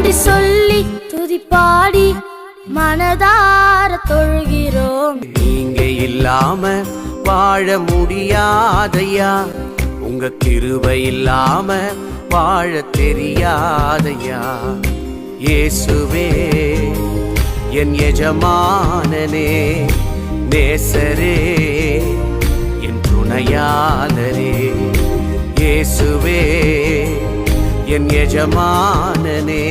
நன்றி சொல்லி துதி பாடி மனதார தொழுகிறோம். நீங்க இல்லாம வாழ முடியாதையா, உங்க கிருபை இல்லாம வாழ தெரியாதையா. இயேசுவே என் எஜமானனே, நேசரே என் துணையாளரே. இயேசுவே என் எஜமானனே.